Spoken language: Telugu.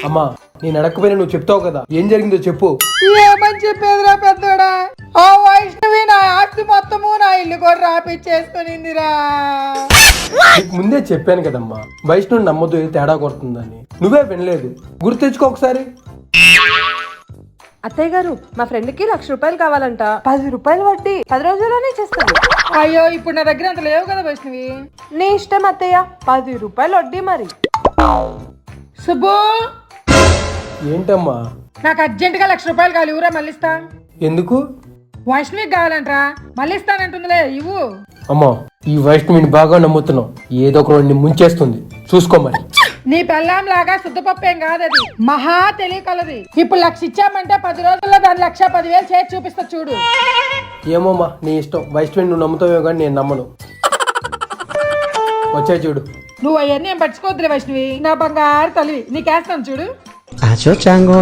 అమ్మా నేను అడగకపోయినా నువ్వు చెప్తావు కదా, ఏం జరిగిందో చెప్పు. ఏమని చెప్పేదిరా పెద్దోడా, ఆ వైష్ణవి నా ఆస్తి మొత్తము నా ఇల్లు కూడా రాపిచ్చేసుకునిందిరా. నీకు ముందే చెప్పాను కదమ్మా, వైష్ణవు నమ్మదు తేడా కొడుతుందని. నువ్వే వినలేదు, గుర్తు తెచ్చుకో ఒకసారి. అత్తయ్య గారు, మా ఫ్రెండ్ కి 1,00,000 రూపాయలు కావాలంట. 10 రూపాయలు వడ్డీ 10 రోజుల్లోనే చేస్తాను. అయ్యో ఇప్పుడు నా దగ్గర అంత లేవు కదా వైష్ణవి. నీ ఇష్టం అత్తయ్య, 10 రూపాయలు వడ్డీ మరి. సుబ్బు, ఏంటమ్మా? నాకు అర్జెంట్ గా 1,00,000 రూపాయలు కావాలి, ఊరా మళ్ళిస్తా. ఎందుకు? వైష్ణవికి కావాలంట్రా, మళ్ళిస్తానంటుందిలే, ఇవ్వు. అమ్మా ఈ వైష్ణవిని బాగా నమ్ముతున్నావు, ఏదో ఒక రోజు ముంచేస్తుంది, చూసుకో మరి. నీ పెళ్ళాం లాగా శుద్ధపప్పు ఏం కాదు, అది మహా తెలియకలది. ఇప్పుడు 1,00,000 ఇచ్చామంటే 10 రోజుల్లో దాని 1,10,000 చేసి చూపిస్తా చూడు. ఏమోమ్మా నీ ఇష్టం, వైష్ణవిని నువ్వు నమ్ముతావే కానీ నేను నమ్మను. వచ్చాయి చూడు. నువ్వు అవన్నీ ఏం పట్టుకోవద్దులే వైష్ణవి, నా బంగారు తల్లి, నీకేస్తాను చూడు. Acho chango